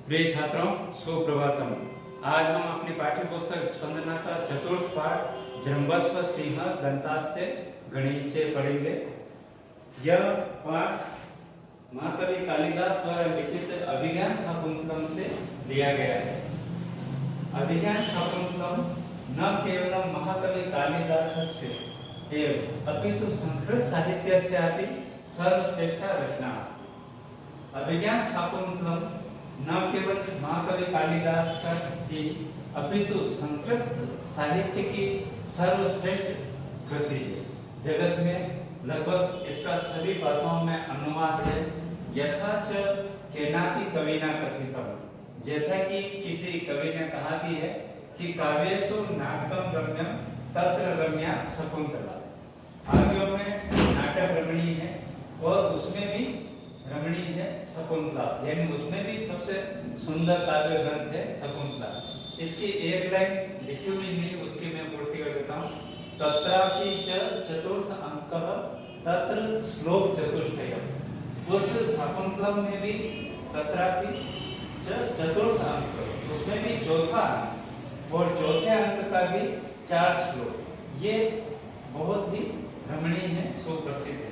प्रिय छात्रों, सुप्रभातम। आज हम अपनी पाठ्य पुस्तक स्पंदना का चतुर्थ पाठ जम्बस्व सिंह दंतास्ते गणित पढ़ेंगे। यह पाठ महाकवि कालिदास द्वारा लिखित अभिज्ञान शाकुंतलम से लिया गया है। अभिज्ञान शाकुंतलम न केवल महाकवि कालिदासस्य एव अपितु संस्कृत साहित्यस्यापि सर्वश्रेष्ठा रचना अस्ति। अभिज्ञान शाकुंतलम न केवल महाकवि कालिदास का ही अपितु संस्कृत साहित्य की सर्वश्रेष्ठ कृति है। जगत में लगभग इसका सभी भाषाओं में अनुवाद है। यथा च केनापि कविना कथितम, जैसा कि किसी कवि ने कहा भी है कि काव्येषु नाटकम रम्यम तत्र रम्या शकुंतला। काव्यों में नाटक रमणीय है और उसमें भी रमणीय है शकुंतला, यानी उसमें भी सबसे सुंदर काव्य ग्रंथ है शकुंतला। इसकी एक लाइन लिखी हुई नहीं, उसकी मैं पूर्ति कर देता हूँ। तत्रापि च चतुर्थ अंकः तत्र श्लोक चतुष्टयम्। उस शकुंतलम में भी तत्रापि च चतुर्थ अंक, उसमें भी चौथा अंक और चौथे अंक का भी 4 श्लोक। ये बहुत ही रमणीय है, सुप्रसिद्ध है।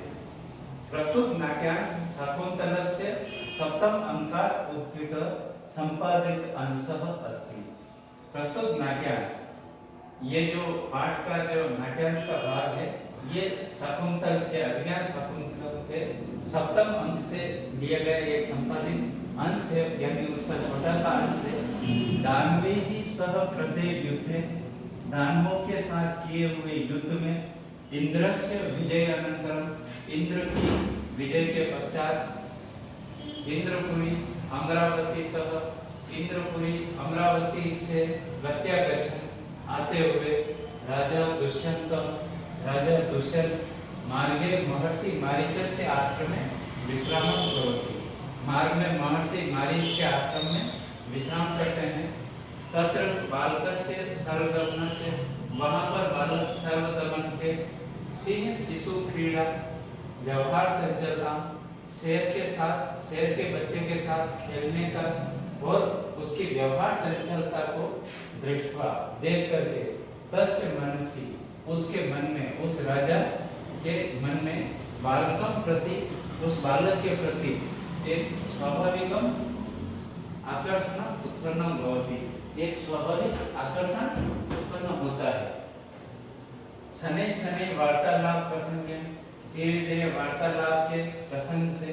प्रस्तुत नाट्यांश शाकुंतलस्य सप्तम अंकात् उत्कृत संपादित अंशः अस्ति। प्रस्तुत नाट्यांश, ये जो पाठ का जो नाट्यांश का भाग है, ये शाकुंतल के अभिज्ञान शाकुंतल के सप्तम अंक से लिया गया एक संपादित अंश है, यानी उसका छोटा सा अंश है। दानवेहि सह कृते युद्धे, दानवों के साथ किए हुए युद्ध में इंद्रस्य विजय अनंतरम, इंद्र की विजय के पश्चात इंद्रपुरी अमरावती तक, इंद्रपुरी अमरावती से प्रत्यागच्छन्, आते हुए राजा दुष्यंत मार्गे महर्षि मारीचस्य आश्रमे विश्रामं करोति। मार्ग में महर्षि मारीच के आश्रम में विश्राम करते हैं। तत्र बालकस्य सर्वदमनस्य, वहाँ पर बालक सर्वदमन के सिंह शिशु क्रीड़ा व्यवहार चंचलता, शेर के बच्चे के साथ खेलने का और उसकी व्यवहार चंचलता को दृष्टवा देख करके तस्य मनसि, उसके मन में, उस राजा के मन में बालकम प्रति, उस बालक के प्रति एक स्वाभाविकम आकर्षण उत्पन्न होती, एक स्वाभाविक आकर्षण उत्पन्न होता है। शनै शनै वार्तालाप प्रसंगे, धीरे धीरे वार्तालाप के प्रसंग से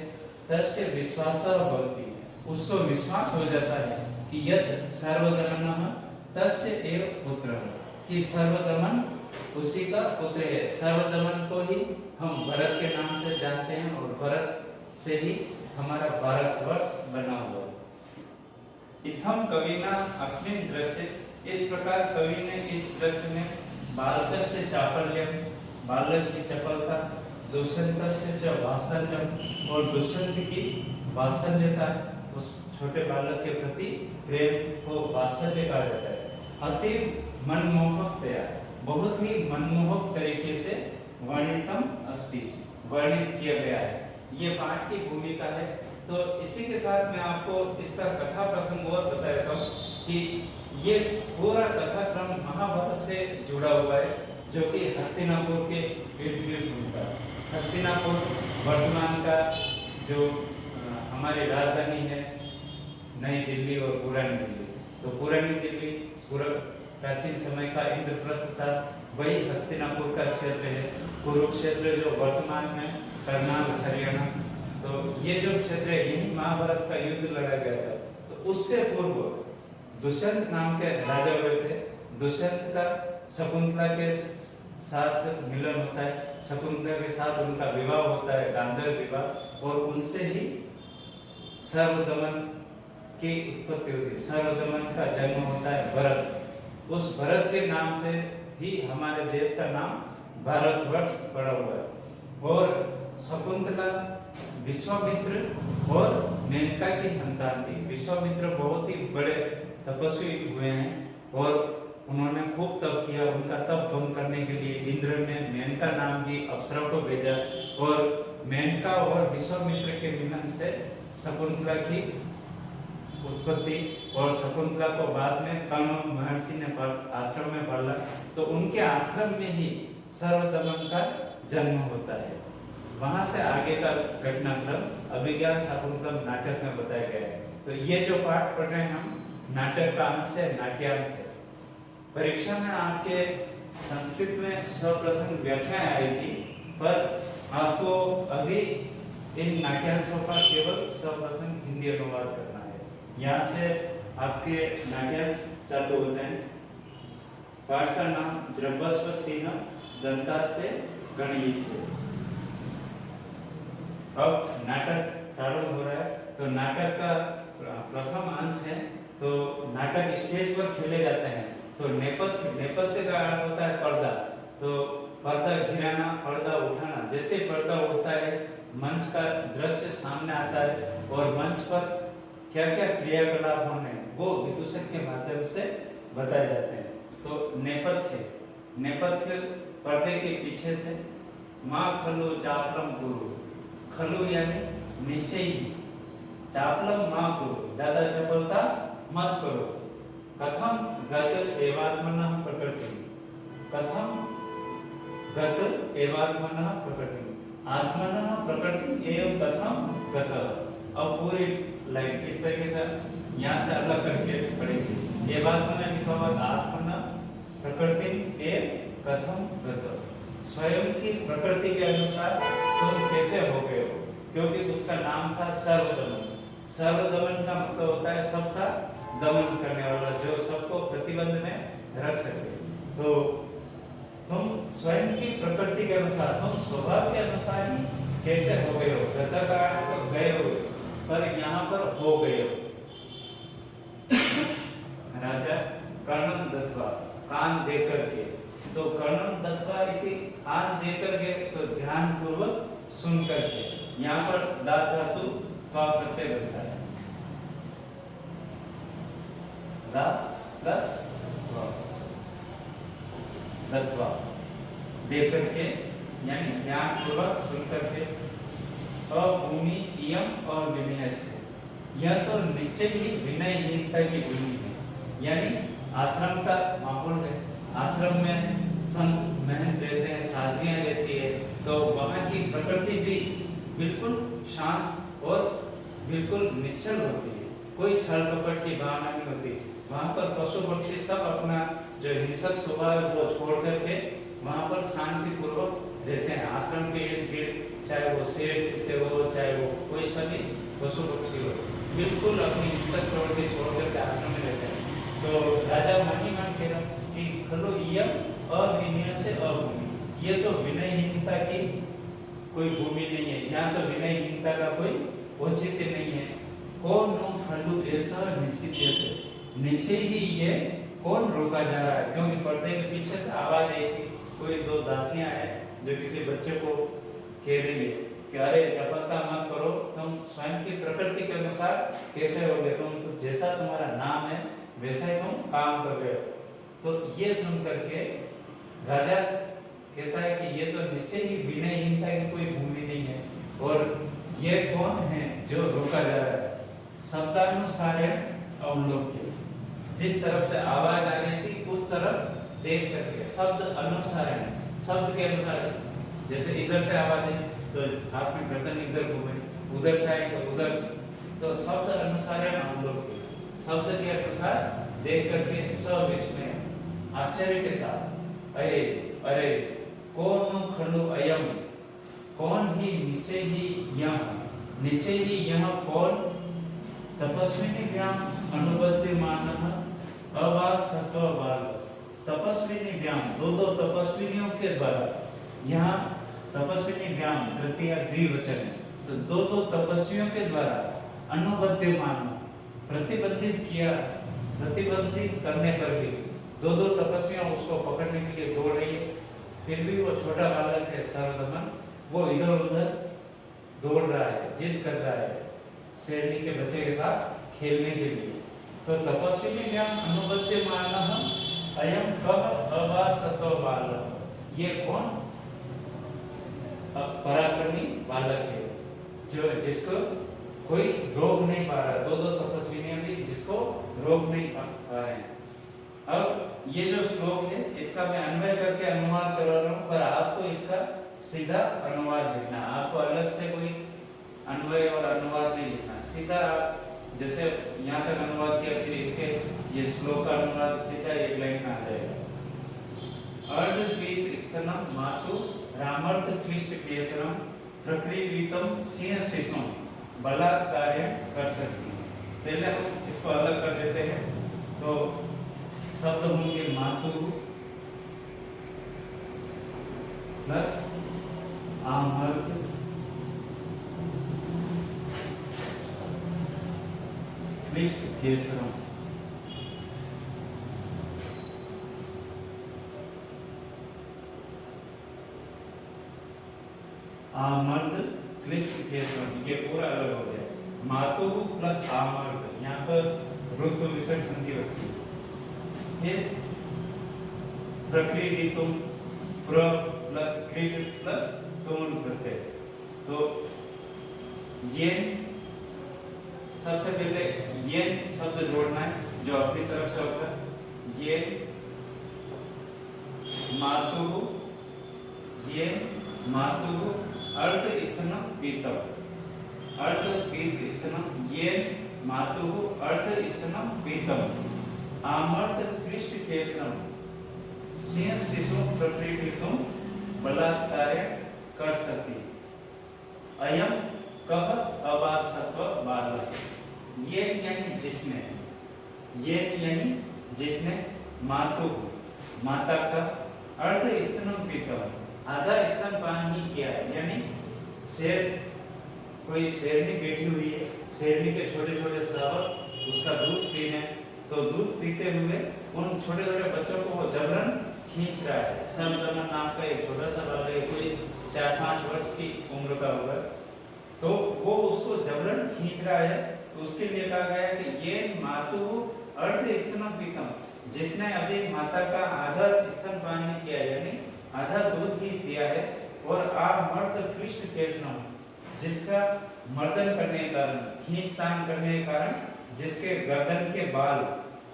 तस्य विश्वासः भवति, उसको विश्वास हो जाता है कि यत् सर्वदमनः तस्य एव पुत्रः, कि सर्वदमन उसी का पुत्र है। सर्वदमन को ही हम भरत के नाम से जानते हैं और भरत से ही हमारा भारतवर्ष बना हुआ। इत्थं कविना अस्मिन् दृश्ये, इस प्रकार कवि ने इस दृश्य में बालकस्य चापल्यम, बालक की चपलता, दुष्यंतस्य च वात्सल्यम, और दुष्यंत की वात्सल्यता, उस छोटे बालक के प्रति प्रेम को वात्सल्य कहा जाता है। अति मनमोहकतया, बहुत ही मनमोहक तरीके से वर्णितम अस्ति, वर्णित किया गया है। ये पाठ की भूमिका है। तो इसी के साथ मैं आपको इसका कथा प्रसंग और बता देता हूँ कि ये पूरा कथाक्रम महाभारत से जुड़ा हुआ है, जो कि हस्तिनापुर के इर्द गिर्द घूमता है। हस्तिनापुर वर्तमान का जो हमारी राजधानी है, नई दिल्ली और पुरानी दिल्ली। तो पुरानी दिल्ली पूरा प्राचीन समय का इंद्रप्रस्थ था, वही हस्तिनापुर का क्षेत्र है। कुरुक्षेत्र जो वर्तमान में कर्नाल हरियाणा, तो ये जो क्षेत्र है, यही महाभारत का युद्ध लड़ा गया था। तो उससे पूर्व दुष्यंत नाम के राजा हुए थे। दुष्यंत का शकुंतला के साथ मिलन होता है, शकुंतला के साथ उनका विवाह होता है, गांधर्व विवाह, और उनसे ही सर्वदमन की उत्पत्ति होती है। सर्वदमन का जन्म होता है भरत। उस भरत के नाम पे ही हमारे देश का नाम भारतवर्ष पड़ा हुआ है। और शकुंतला विश्वामित्र और मेनका की संतान थी। विश्वामित्र बहुत ही बड़े तपस्वी हुए हैं और उन्होंने खूब तप किया। उनका तप भंग करने के लिए इंद्र ने मेनका नाम की अप्सरा को भेजा, और मेनका और विश्वामित्र के मिलन से शकुंतला की उत्पत्ति और शकुंतला को बाद में कर्ण महर्षि ने आश्रम में पाला, तो उनके आश्रम में ही सर्वदमन का जन्म होता है। वहां से आगे का घटनाक्रम अभिज्ञान शाकुंतलम नाटक में बताया गया है। तो ये जो पाठ पढ़ रहे हैं हम, नाटक का अंश है, नाट्यांश है। परीक्षा में आपके संस्कृत में सप्रसंग व्याख्या आएगी, पर आपको अभी इन नाट्यांशों का केवल सप्रसंग हिंदी अनुवाद करना है। यहाँ से आपके नाट्यांश चालू होते हैं। पाठ का नाम द्रव्यस्व सिंह दंतास्ते गणेश। अब नाटक प्रारंभ हो रहा है। तो नाटक का प्रथम अंश है। तो नाटक स्टेज पर खेले जाते हैं। तो नेपथ्य का अर्थ होता है पर्दा। तो पर्दा गिराना, पर्दा उठाना। जैसे पर्दा उठता है, मंच का दृश्य सामने आता है और मंच पर क्या क्या क्रियाकलाप होने वो विदूषक के माध्यम से बताए जाते हैं। तो नेपथ्य पर्दे के पीछे से माँ खलु चापलम गुरु। खलु यानी निश्चय ही, चापलम माँ गुरु, ज्यादा चपलता मत करो। कथम गत एवात्मनः प्रकृति। कथम गत एवात्मनः प्रकृति। आत्मनः प्रकृति एवं कथम गत। अब पूरी लाइन इस तरीके से यहाँ से अलग करके पढ़ेंगे। एवात्मनः लिखा हुआ आत्मनः प्रकृति एवं कथम गत। स्वयं की प्रकृति के अनुसार तुम कैसे हो गए हो, क्योंकि उसका नाम था सर्वदमन। सर्वदमन का मतलब होता है सबका दमन करने वाला, जो सबको प्रतिबंध में रख सके। तो तुम स्वयं की प्रकृति के अनुसार, तुम स्वभाव के अनुसार ही कैसे हो गए हो। गता का अर्थ गए हो, पर यहाँ पर हो गए हो। राजा कर्णम दत्वा, कान देकर के। तो कर्णम दत्वा इति कान देकर के, तो ध्यान पूर्वक सुन करके। यहाँ पर दात धातु त्वा प्रत्यय बनता है। दा प्लस त्वा, दत्वा, देकर के यानी ध्यान पूर्वक सुन करके। भूमि इयम और विनय से, यह तो निश्चय ही विनयहीनता की भूमि है। यानी आश्रम का माहौल है। आश्रम में संत महंत रहते हैं, साधवियां रहती है, तो वहाँ की प्रकृति भी बिल्कुल शांत और बिल्कुल निश्चल होती है। कोई छल कपट की भावना नहीं होती। वहाँ पर पशु पक्षी सब अपना जो हिंसक स्वभाव है वो छोड़ करके वहाँ पर शांति पूर्वक रहते हैं। आश्रम के इर्द गिर्द चाहे वो शेर चीते हो, चाहे वो कोई सभी पशु पक्षी हो, बिल्कुल अपनी हिंसक प्रवृत्ति छोड़ करके आश्रम में रहते हैं। तो राजा मन ही मन कह रहा कि खलो यम अविनय से अभूमि, ये तो विनयहीनता की कोई भूमि नहीं है। यहाँ तो विनयहीनता का कोई औचित्य नहीं है। कौन नो खलु ऐसा निश्चित, निश्चय ही ये कौन रोका जा रहा है। क्योंकि पर्दे के पीछे से आवाज आई थी, कोई दो दासियां हैं जो किसी बच्चे को कह रही है कि अरे चपलता मत करो, तुम स्वयं की प्रकृति के अनुसार कैसे होगे, तुम तो जैसा तुम्हारा नाम है वैसा ही तुम काम कर रहे हो। तो ये सुन करके राजा कहता है कि ये तो निश्चय ही विनयहीनता की कोई भूमि नहीं है। और ये कौन है जो रोका जा रहा है। शब्दानुसार अवलोक्य, जिस तरफ से आवाज आ रही थी उस तरफ देख करके। शब्द अनुसार, शब्द के अनुसार। जैसे इधर से आवाज आई तो आपने गर्दन इधर घूमे, उधर से आई तो उधर। तो शब्द अनुसार अवलोक्य, शब्द के अनुसार देख करके सविस्मय, आश्चर्य के साथ। अरे अरे कौन खलु अयम, कौन ही निश्चय ही यह, निश्चय ही यह कौन। तपस्विनी व्याम अनुबध्यमानः अवाक् सत्व बाल। तपस्विनी व्याम, दो तपस्विनियों के द्वारा। यहाँ तपस्विनी व्याम तृतीय द्विवचन है। तो दो तपस्वियों के द्वारा अनुबध्यमान, प्रतिबंधित किया, प्रतिबंधित करने पर भी दो तपस्वियां उसको पकड़ने के लिए दौड़ रही है। फिर भी वो छोटा बालक है सर्वदमन, वो इधर उधर दौड़ रहा है, जिद कर रहा है शेरनी के बच्चे के साथ खेलने के लिए। तो तपस्विनी व्याम अनुबध्यमानः अयम कः अवासतो बालः, ये कौन पराक्रमी बालक है जो जिसको कोई रोक नहीं पा रहा। दो तपस्विनियां भी रोक नहीं पा रहे हैं। अब ये जो श्लोक है इसका मैं अन्वय करके अनुवाद करा रहा हूँ, पर आपको इसका सीधा अनुवाद लिखना है। आपको अलग से कोई अन्वय और अनुवाद नहीं लिखना, सीधा आप जैसे यहाँ तक अनुवाद किया फिर इसके ये श्लोक का अनुवाद सीधा एक लाइन में आ जाएगा। अर्धपीत स्तनम मातु रामर्थ क्लिष्ट केसरम प्रक्रियितम सिंह शिशुम बलात्कार्य कर सकती है। पहले हम इसको अलग कर देते हैं, तो शब्द होंगे मातु प्लस आमर्थ क्लिष्ट केसरम। आमर्द क्लिष्ट केसरम, ये पूरा अलग हो गया। मातु प्लस आमर्द, यहाँ पर ऋतु विसर्ग संधि होती है। प्रक्रियितुम प्र प्लस क्रीड प्लस तुम प्रत्यय, तो ये सबसे पहले ये शब्द जोड़ना है जो अपनी तरफ से होगा। ये मातु, ये मातु अर्ध स्तनम पीतम, अर्ध पीत स्तनम, ये मातु अर्ध स्तनम पीतम आमर्त क्लिष्ट केसरम सिंह शिशु प्रक्रियितुम बलात्कार्य कर सकती। अयम कह अबाध सत्व बालक, ये यानी जिसने, ये यानी जिसने मातु माता का अर्ध स्तनम पीतम आधा स्तनपान ही किया है। यानी शेर, कोई शेरनी बैठी हुई है, शेरनी के छोटे छोटे शावक उसका दूध पी रहे हैं, तो दूध पीते हुए उन छोटे छोटे बच्चों को वो जबरन खींच रहा है। समदमन नाम का एक छोटा सा बालक है, कोई 4-5 वर्ष की उम्र का होगा, तो वो उसको जबरन खींच रहा है। तो उसके लिए कहा गया है कि ये मातु अर्ध स्तनम पीतम, जिसने अभी माता का आधा स्तनपान नहीं किया, यानी आधा दूध ही पिया है, और आप मर्द क्लिष्ट केसरम, जिसका मर्दन करने के कारण, खींचतान करने के कारण, जिसके गर्दन के बाल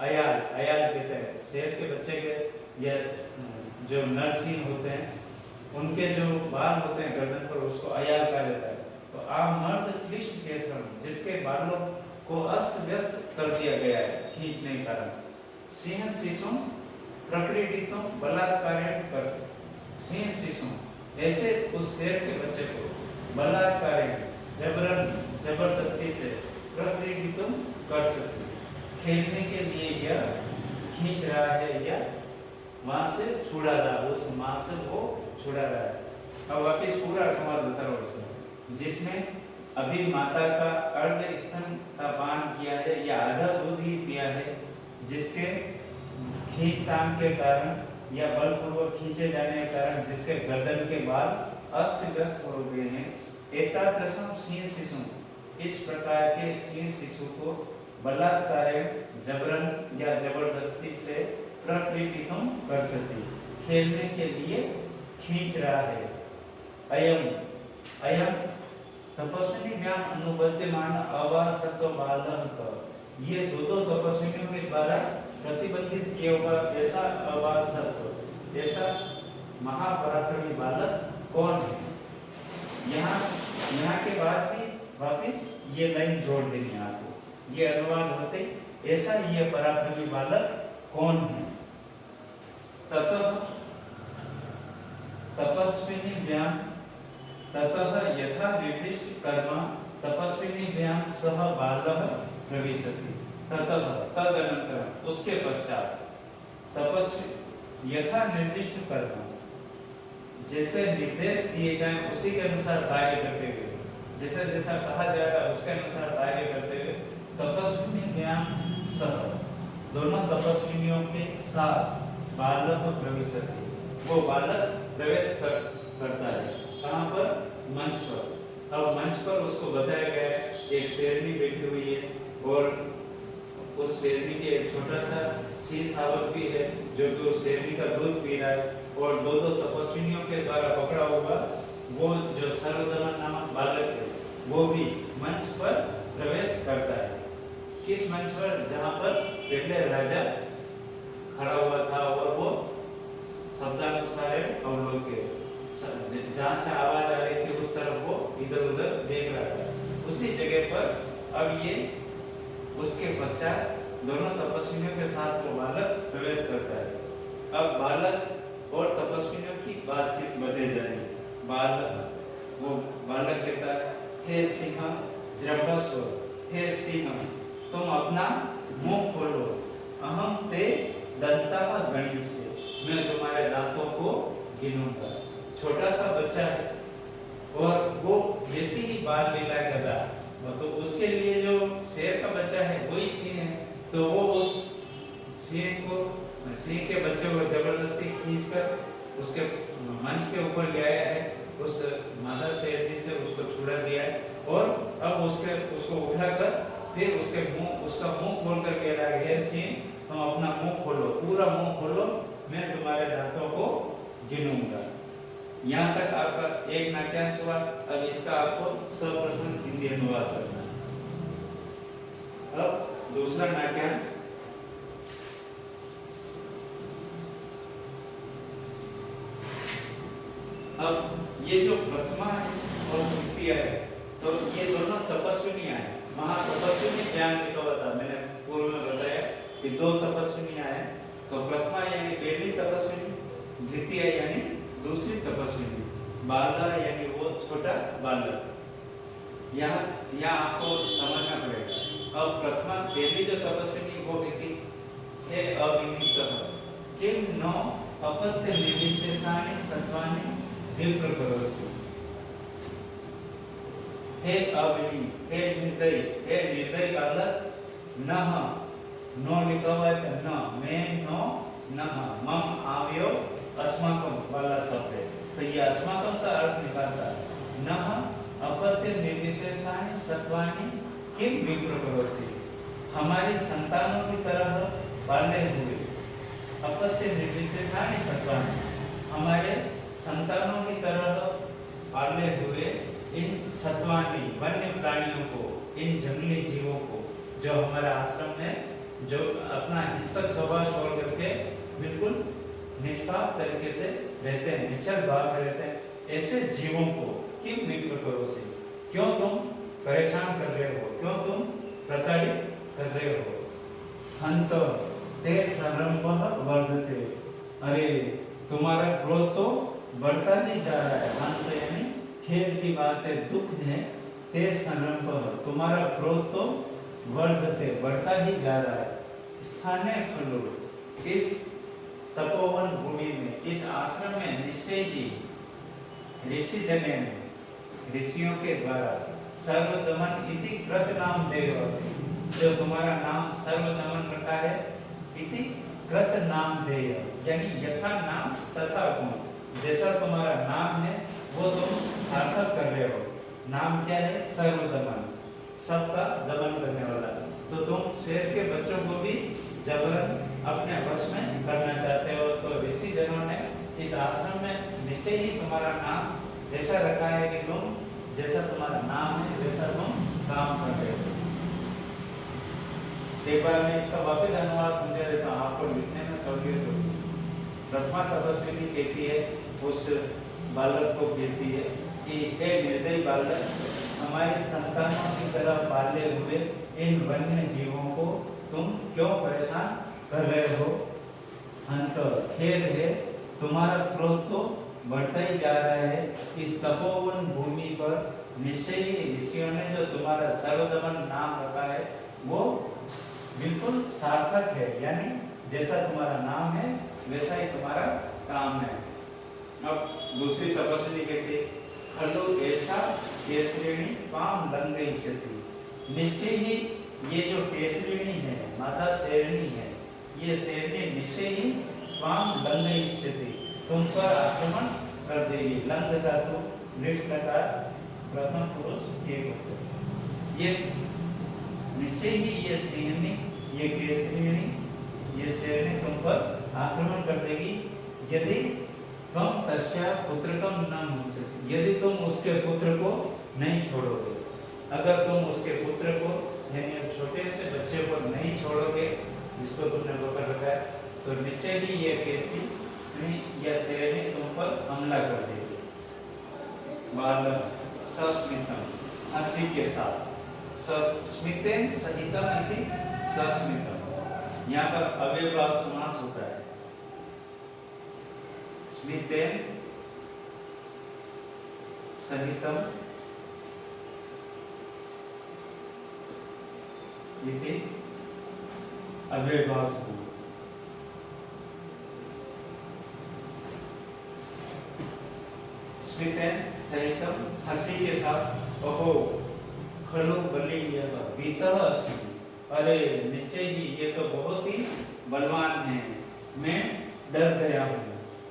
अयाल, अयाल कहते हैं शेर के बच्चे के या जो नरसिंह होते हैं उनके जो बाल होते हैं गर्दन पर, उसको अयाल कहा जाता है। तो आप मर्द क्लिष्ट केसरम, जिसके बालों को अस्त व्यस्त कर दिया गया है खींचने के कारण, सिंह शिशु प्रक्रियितुम बलात्कार्य कर सकते। सिंह शिशु ऐसे उस शेर के बच्चे को बलात्कार्य जबरन जबरदस्ती से प्रक्रियितुम कर सकते, खेलने के लिए यह खींच रहा है या वहां से छुड़ा रहा है, उस मां से वो छुड़ा रहा है। अब वापिस पूरा अनुवाद बता रहा हूँ इसमें। जिसने अभी माता का अर्ध स्तन का पान किया है या आधा दूध ही पिया है, जिसके खींचतान के कारण या बलपूर्वक खींचे जाने के कारण जिसके गर्दन के बाल अस्त व्यस्त हो गए हैं, एतादृशम सिंह शिशु, इस प्रकार के सिंह शिशु को बलात्कार्य जबरन या जबरदस्ती से प्रक्रियितुम कर सकती, खेलने के लिए खींच रहा है। अयम अयम तपस्विनीभ्याम अनुबध्यमान अवासत्व बालक, ये दो तपस्विनियों के द्वारा प्रतिबंधित किया हुआ ऐसा अवासत्व, ऐसा महापराक्रमी बालक कौन है। यहाँ के बाद भी वापिस ये लाइन जोड़ देनी है आपको। ये अनुवाद होते ऐसा ये पराक्रमी बालक कौन है। ततः तपस्विनीभ्याम, ततः यथा निर्दिष्ट कर्म तपस्विनीभ्याम सह बालः प्रविशति। ततः तदनंतर उसके पश्चात तपस्वी यथा निर्दिष्ट कर्म, जैसे निर्देश दिए जाएं उसी के अनुसार कार्य करते हुए, जैसे जैसा कहा जाएगा उसके अनुसार कार्य करते हुए तपस्विनीभ्याम सह, दोनों तपस्विनियों के साथ बालक प्रविशति, वो बालक प्रवेश करता है। कहाँ पर? मंच पर। अब मंच पर उसको बताया गया है एक शेरनी बैठी हुई है और उस शेरनी के एक छोटा सा सी शावक भी है जो कि उस शेरनी का दूध पी रहा है, और दो तपस्विनियों के द्वारा पकड़ा हुआ वो जो सर्वदमन नामक बालक है वो भी मंच पर प्रवेश करता है। किस मंच पर? जहाँ पर पहले राजा खड़ा हुआ था और वो शब्दानुसार अवलोके, जहाँ से आवाज आ रही थी उस तरफ वो इधर उधर देख रहा था। उसी जगह पर अब ये उसके पश्चात दोनों तपस्वियों के साथ वो बालक प्रवेश करता है। अब बालक और तपस्वियों की बातचीत बताई जा रही है। वो बालक कहता है, हे सिंह जृंभस्व, हे सिंह तुम अपना मुंह खोलो, अहम ते दंता गणिष्ये, मैं तुम्हारे दांतों को गिनूंगा। छोटा सा बच्चा है और वो जैसी ही बाल लीला कर रहा, तो उसके लिए जो शेर का बच्चा है वही सिंह है, तो वो उस सिंह के बच्चे को जबरदस्ती खींचकर उसके मंच के ऊपर ले आया है, उस मादा शेरनी से उसको छुड़ा दिया है और अब उसको उठाकर फिर उसका मुंह खोल कर कह रहा है, सिंह तुम अपना मुंह खोलो, पूरा मुंह खोलो, मैं तुम्हारे दांतों को गिनूंगा। यहाँ तक आपका एक नाट्यांश हुआ। अब इसका आपको सप्रश्न हिंदी अनुवाद करना है। अब दूसरा नाट्यांश, अब ये जो प्रथमा है और द्वितीय है, तो ये दोनों तपस्विनियां हैं। महातपस्विनी ज्ञान लिखा हुआ था, मैंने पूर्व में बताया कि दो तपस्विनियां हैं। तो प्रथमा यानी पहली तपस्विनी, द्वितीय यानी दूसरी तपस्विनी, बाला यानी वो छोटा बालक। यहाँ आपको समझना पड़ेगा। अब प्रथमा पहली जो तपस्विनी वो थी, हे अविनीतः किम नो अपत्य निर्विशेषाणि सत्वानि विप्रकरोसि। हे अविनी, हे निर्दयी बालक, नः, नो लिखा हुआ है न, मैं नो नः, मम आव्यो अस्माकम वाला शब्द है, तो ये अस्माकम का अर्थ निकालता है। नः अपत्य निर्विशेषाणि सत्वानि किम विप्रकरोसि, हमारी संतानों की तरह पाले हुए, अपत्य निर्विशेषाणि सत्वानि, हमारे संतानों की तरह पाले हुए इन सत्वानी वन्य प्राणियों को, इन जंगली जीवों को, जो हमारे आश्रम में जो अपना हिंसक स्वभाव छोड़ करके बिल्कुल निष्पाप तरीके से रहते हैं, निश्चल भाव से रहते हैं, ऐसे जीवों को किम विप्रकरोसि, क्यों तुम परेशान कर रहे हो, क्यों तुम प्रताड़ित कर रहे हो। हंत ते संरंभः वर्धते, अरे तुम्हारा क्रोध तो बढ़ता नहीं जा रहा है। हंत यानी खेद की बात है, दुख है। ते संरंभः, तुम्हारा क्रोध तो वर्धते, बढ़ता ही जा रहा है। स्थाने खलु, इस तपोवन भूमि में, इस आश्रम में निश्चय ही ऋषि जने, ऋषियों के द्वारा सर्वदमन इति कृत नाम देयसी, जो तुम्हारा नाम सर्वदमन रखा है, इति कृत नाम देय यानी यथा नाम तथा गुण, जैसा तुम्हारा नाम है वो तुम सार्थक कर रहे हो। नाम क्या है? सर्वदमन, सबका दमन करने वाला। तो तुम शेर के बच्चों को भी जबरन अपने वश में करना चाहते हो। तो ऋषि जनों ने इस आश्रम में निश्चय ही तुम्हारा नाम ऐसा रखा है कि तुम जैसा तुम्हारा नाम है वैसा तुम काम कर रहे हो। एक बार मैं इसका वापस अनुवाद समझा देता हूँ, आपको लिखने में सहूलियत होगी। प्रथमा तपस्विनी कहती है, उस बालक को कहती है कि हे निर्दयी बालक, हमारे संतानों की तरह पाले हुए इन वन्य जीवों को तुम क्यों परेशान कर रहे हो। अंत खेद है, तुम्हारा क्रोध तो बढ़ता ही जा रहा है। इस तपोवन भूमि पर निश्चय ही ऋषियों ने जो तुम्हारा सर्वदमन नाम रखा है वो बिल्कुल सार्थक है, यानी जैसा तुम्हारा नाम है वैसा ही तुम्हारा काम है। अब दूसरी तपस्विनी कहती, खलु ऐसा केसरिणी त्वाम लंघयिष्यति, निश्चय ही ये जो केसरिणी है, माता शेरनी है, ये शेरनी निश्चय ही त्वाम लंघयिष्यति, तुम पर आक्रमण कर देगी। लंघ धातु लिट लकार प्रथम पुरुष एकवचन। ये निश्चय ही ये शेरनी, ये केसरिणी, ये शेरनी तुम पर आक्रमण कर देगी यदि तुम तस्या पुत्रकम न मुञ्चसि, यदि तुम उसके पुत्र को नहीं छोड़ोगे। अगर तुम उसके पुत्र को यानी छोटे से बच्चे को नहीं छोड़ोगे जिसको तुमने पकड़ रखा है, तो निश्चय ही ये केसी या शेरनी तुम पर हमला कर देगी। बालक सस्मितम, हंसी के साथ, स्मितेन सहितम इति सस्मितम, यहाँ पर अव्ययभाव समास होता है। स्मितेन सहितम इति अव्ययभाव समास। स्मितेन सहितम, हंसी के साथ, ओहो खलु बलि यः भीतः अस्मि, अरे निश्चय ही ये तो बहुत ही बलवान है, मैं डर गया हूँ।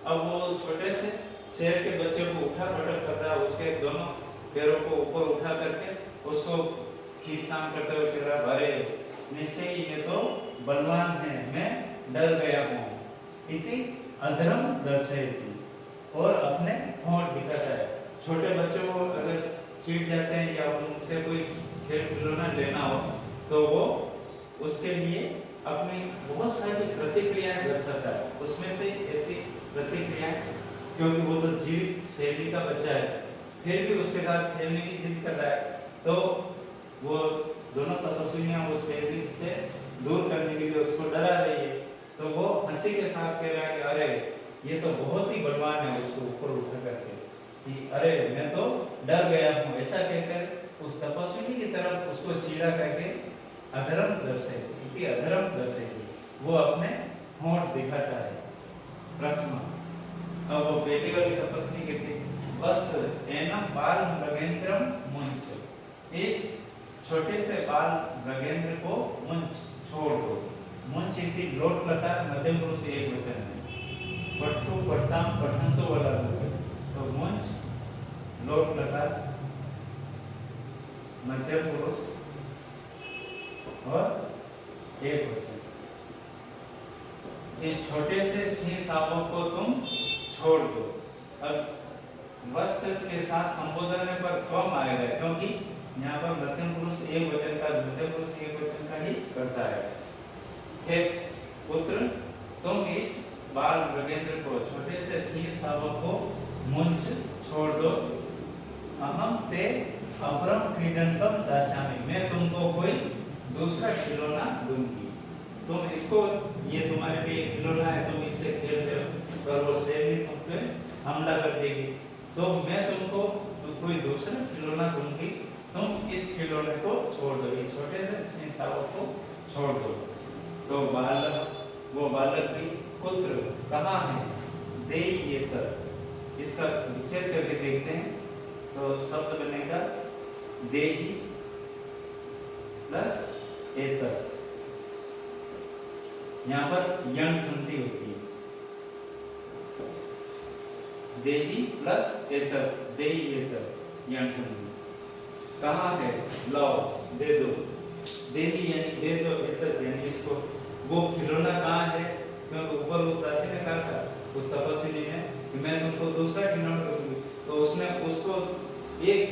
अब वो छोटे से शेर के बच्चे को उठा पटक कर रहा है, उसके दोनों पैरों को ऊपर उठा करके उसको खींचतान करते हुए कह रहा, अरे निश्चय ही ये तो बलवान है, मैं डर गया हूँ। इति अधरम दर्शयति, और अपने होंठ दिखाता है। छोटे बच्चों को अगर चीट जाते हैं या उनसे कोई खेल खिलौना लेना हो तो वो उसके लिए अपनी बहुत सारी प्रतिक्रियाएं दर्शाता है। उसमें से ऐसी प्रतिक्रियाएं, क्योंकि वो तो जीवित शेरनी का बच्चा है, फिर भी उसके साथ खेलने की जिद कर रहा है, तो वो दोनों तपस्विनियां उस शेरनी से दूर करने के लिए उसको डरा रही है। तो वो हंसी के साथ कह रहा है कि अरे ये तो बहुत ही बलवान है, उसको ऊपर उठा करके कि अरे मैं तो डर गया हूँ। ऐसा कहकर उस तपस्विनी की तरफ उसको चीड़ा करके अधर्म दर्शेगी, इति अधर्म दर्शेगी, वो अपने होंठ दिखाता है। प्रथम, अब वो पहली वाली तपस्वी कहती बस एनम बाल मृगेंद्रम मुंच, इस छोटे से बाल मृगेंद्र को मुंच छोड़ दो। मुंच इति लोट लकार मध्यम पुरुष एक वचन है, पठतु पठताम पठंतो वाला रूप है, तो मुंच लोट लकार मध्यम पुरुष और एक वचन। इस छोटे से सिंह शावक को तुम छोड़ दो। अब वत्स के साथ संबोधन पर त्वम आएगा, क्योंकि यहाँ पर मध्यम पुरुष एक वचन का, मध्यम पुरुष एक वचन का ही करता है। हे पुत्र, तुम इस बाल मृगेंद्र को, छोटे से सिंह शावक को मुंच छोड़ दो। अहम ते अपरम क्रीडनकम दास्यामि, मैं तुमको कोई दूसरा खिलौना दूंगी। तुम इसको, ये तुम्हारे लिए खिलौना है, तुम इससे खेल रहे हो, पर वो शेरनी तुम पे हमला कर देगी, तो मैं तुमको कोई दूसरा खिलौना दूंगी, तुम इस खिलौने को छोड़ दो, ये छोटे से सिंह शावक को छोड़ दो। तो बालक, वो बालक भी पुत्र कहाँ है, देयेतर, इसका विच्छेद करके देखते हैं तो शब्द बनेगा देही प्लस एतर। यहाँ पर यंग संधि होती है, देही प्लस एतर, देयेतर यंग संधि। कहाँ है, लाओ, दे दो, देही यानी दे दो, एतर यानी इसको। वो खिलौना कहाँ है, क्योंकि ऊपर उस दासी ने कहा था, उस तपस्विनी ने, कि मैं तुमको दूसरा खिलौना दूंगी, तो उसने उसको एक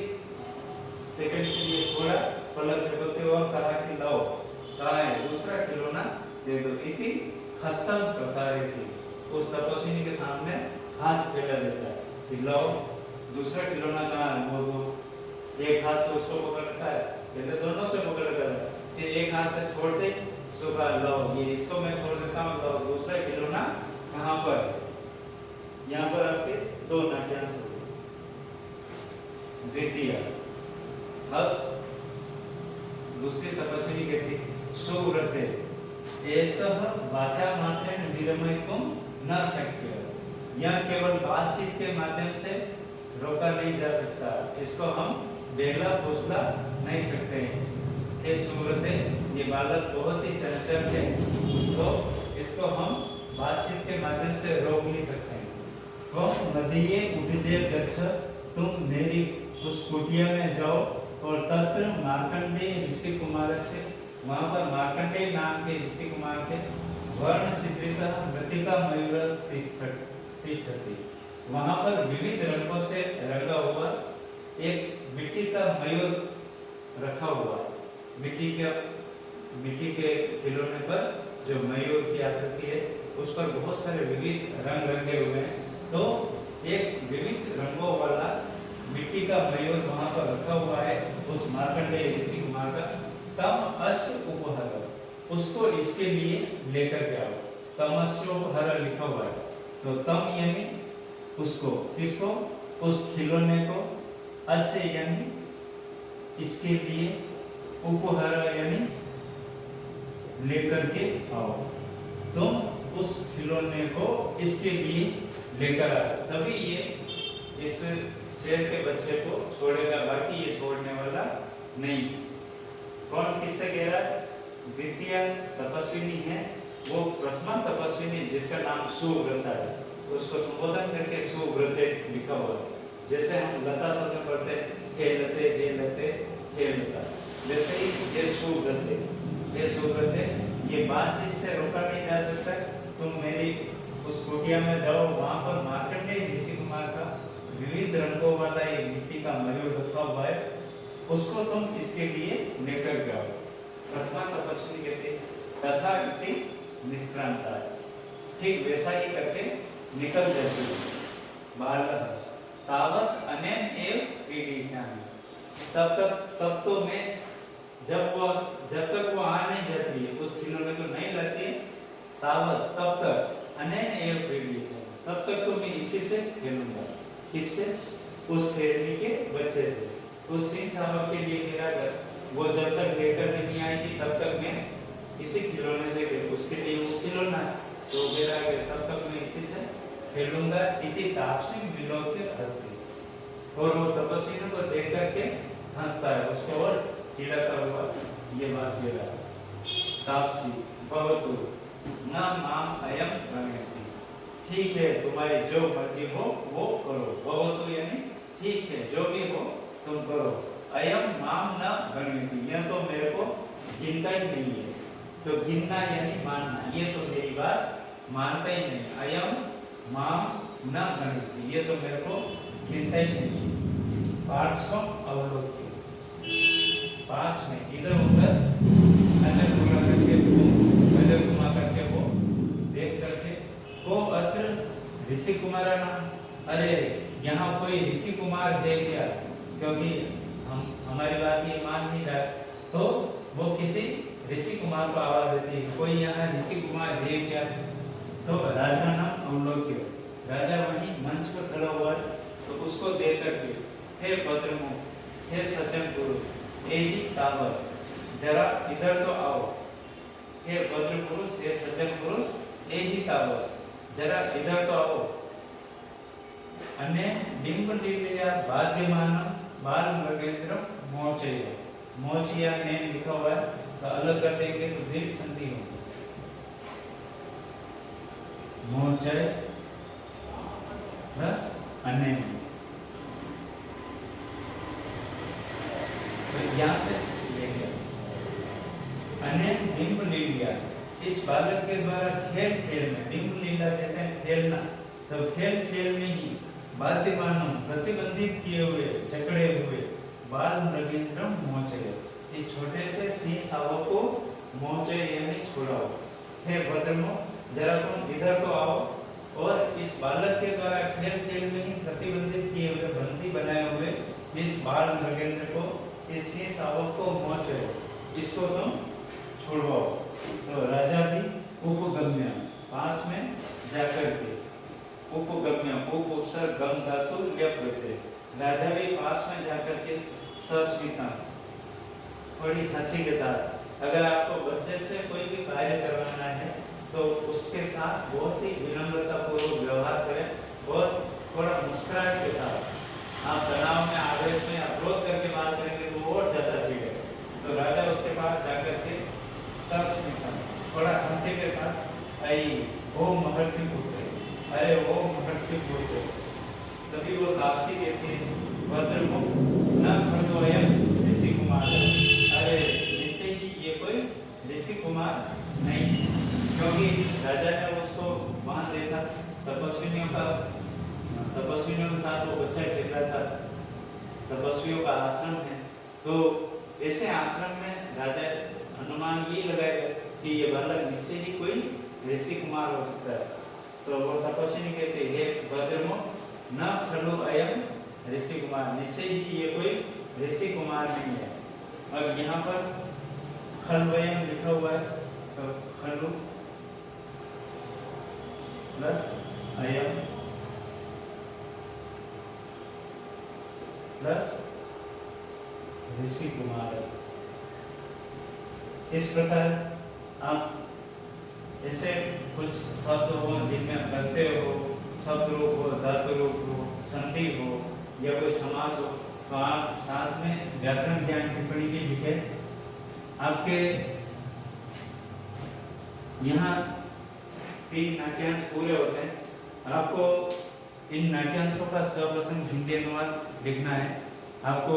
सेकंड के लिए छोड़ा, पलक झपकते और कहा कि लाओ, कहाँ है दूसरा खिलौना, दे दो। इति हस्तम प्रसारयति, उस तपस्विनी के सामने हाथ फैला देता है कि लाओ, दूसरा खिलौना कहाँ है, वो दो। एक हाथ से उसको पकड़ रखा है, पहले दोनों से पकड़ रखा है, फिर एक हाथ से छोड़ते उसको कहा लो, ये इसको मैं छोड़ देता हूँ, लो दूसरा खिलौना कहाँ पर, यहाँ पर आपके दो नाट्यांश हो गए। द्वितीय, अब दूसरी तपस्वी कहती सुव्रते एषः वाचा मात्रेण विरमयितुं न शक्य, यह केवल बातचीत के माध्यम से रोका नहीं जा सकता, इसको हम बेला फुसला नहीं सकते। हे सुव्रते, ये बालक बहुत ही चंचल है, तो इसको हम बातचीत के माध्यम से रोक नहीं सकते। त्वं नदीये उठजे गच्छ, तुम मेरी उस कुटिया में जाओ और तत्र मार्कंडेय ऋषि कुमार से, वहाँ पर मार्कंडेय नाम के ऋषि कुमार के वर्ण चित्रित मृतिका मयूर तिष्ठति, वहाँ पर विविध रंगों से रंगा हुआ एक मिट्टी का मयूर रखा हुआ है। मिट्टी के खिलौने पर जो मयूर की आकृति है उस पर बहुत सारे विविध रंग रंगे हुए हैं। तो एक विविध रंगों वाला मिट्टी का मयूर वहां पर रखा हुआ है उस मार्कंडेय ऋषि कुमार का। तम अस्य उपहर, उसको इसके लिए लेकर के आओ। तमस्योपहर लिखा हुआ है, तो तम यानी उसको, किसको, उस खिलौने को, अस्य यानी इसके लिए, उपहर यानी लेकर के आओ। तुम उस खिलौने को इसके लिए लेकर आओ, तभी ये इस शेर के बच्चे को छोड़ेगा, बाकी ये छोड़ने वाला नहीं। कौन किससे कह रहा है? द्वितीय तपस्विनी है, वो प्रथमा तपस्विनी जिसका नाम सुव्रता है, उसको संबोधन करके सुव्रते लिखा हुआ है। जैसे हम लता शब्द में पढ़ते हैं हे लते हे लते हे लता, वैसे ही ये सुव्रते, ये सुव्रते, ये बातचीत से रोका नहीं जा सकता। तुम मेरी उस कुटिया में जाओ, वहां पर मार्कंडेय ऋषि कुमार का विविध रंगों वाला ये मिट्टी का मयूर रखा हुआ है, उसको तुम इसके लिए लेकर जाओ। प्रथमा तपस्वी कहते तथा इति निष्क्रांता, ठीक वैसा ही करके निकल जाती है। बाल तावत अनेन एव क्रीडिष्यामि, तब तो मैं जब तक वो आ नहीं जाती है, उस खिलौने को नहीं लाती है, तावत तब तक अनेन एव क्रीडिष्यामि, तब तक तो मैं इसी से खेलूंगा। किससे? उस शेरनी के बच्चे से। उस सिंह शावक के लिए मेरा घर, वो जब तक लेकर नहीं आएगी तब तक मैं इसी खिलौने से खेल, उसके लिए वो खिलौना है तो मेरा घर, तब तक मैं इसी से खेलूंगा। इति तापसी विलोक्य हंसती, और वो तपस्वी को देख करके हंसता है, उसको और चिढ़ाता हुआ ये बात कह रहा है। तापसी भवतु न माम अयम गम्यति, ठीक है तुम्हारी जो मर्जी हो वो करो। भवतु यानी ठीक है, जो भी हो तुम करो। अयम माम न गम्यति, यह तो मेरे को गिनता ही नहीं है। तो गिनना यानी मानना, ये तो मेरी बात मानता ही नहीं। अयम माम न गम्यति, ये तो मेरे को गिनता ही नहीं है। पार्श्वम अवलोक्य, पास में इधर उधर नजर घुमा करके, नजर घुमा करके वो देख करके, को अत्र ऋषि कुमार नाम, अरे यहाँ कोई ऋषि कुमार है क्या? क्योंकि हमारी बात ये मान नहीं रहा, तो वो किसी ऋषि कुमार को आवाज देती है, कोई यहाँ ऋषि कुमार है क्या? तो राजा नाम अवलोक्य, राजा वहीं मंच पर खड़ा हुआ है, तो उसको देख करके, हे भद्रमुख, हे सज्जन पुरुष, एहि तावत, जरा इधर तो आओ। हे भद्र पुरुष, हे सज्जन पुरुष, एहि तावत, जरा इधर तो आओ। अन्य डिंब लीलया बाध्यमानम बाल मृगेंद्र मोचय, मोचिया ने लिखा हुआ है, तो अलग कर देंगे तो दीर्घ संधि होगी। मोचय प्लस अन्य, तो यहाँ से लेंगे अन्य डिंब लीलिया, इस बालक के द्वारा खेल खेल में, डिंब लीला कहते हैं खेलना, तो खेल खेल में ही बाध्यमानम प्रतिबंधित किए हुए, जकड़े हुए, बाल मृगेंद्र मोचय, इस छोटे से सिंह शावक को मोचय यानी छुड़ाओ। हे भद्रमुख, जरा तुम इधर तो आओ, और इस बालक के द्वारा खेल खेल में ही प्रतिबंधित किए हुए, बंदी बनाए हुए इस बाल मृगेंद्र को, इस सिंह शावक को मोचय, इसको तुम छुड़वाओ। तो राजा भी उपगम्य, पास में जाकर के, उपगम्य, उप उपसर्ग गम धातु ल्यप प्रत्यय, राजा भी पास में जाकर के सस्मिता, थोड़ी हंसी के साथ, अगर आपको बच्चे से कोई भी कार्य करवाना है तो उसके साथ बहुत ही विनम्रता पूर्वक व्यवहार करें और थोड़ा मुस्कुराहट के साथ। आप तनाव में, आवेश में, क्रोध करके बात करेंगे तो वो और ज्यादा चिढ़ेगा। तो राजा उसके पास जाकर के सस्मिता, थोड़ा हंसी के साथ, आई ओ महर्षि पुत्र, अरे ओ महर्षि पुत्र, तभी वो तापसी कहती है, भद्रमुख न खलु अयम ऋषि कुमार, अरे निश्चय ही ये कोई ऋषि कुमार नहीं, क्योंकि राजा ने उसको वहां देखा, तपस्वियों के साथ वो बच्चा खेल रहा था, तपस्वियों का आश्रम है, तो ऐसे आश्रम में राजा अनुमान ये लगाएगा कि ये बालक निश्चय ही कोई ऋषि कुमार हो सकता है। तो वो तपस्विनी कहते हे भद्रमो न खलु अयम ऋषि कुमार, निश्चय ही ये कोई ऋषि कुमार नहीं है। अब यहाँ पर खलवयम लिखा हुआ है, तो खलु प्लस अयम प्लस ऋषि कुमार। इस प्रकार आप ऐसे कुछ शब्द हो जिनमें प्रत्यय हो, शब्द रूप हो, धातु रूप हो, संधि हो या कोई समास हो, तो आप साथ में व्याकरण ज्ञान टिप्पणी भी लिखे। आपके यहाँ 3 नाट्यांश पूरे होते हैं। आपको इन नाट्यांशों का सप्रसंग हिंदी अनुवाद लिखना है। आपको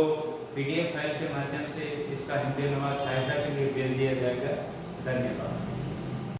PDF फाइल के माध्यम से इसका हिंदी अनुवाद सहायता के लिए भेज दिया जाएगा। धन्यवाद।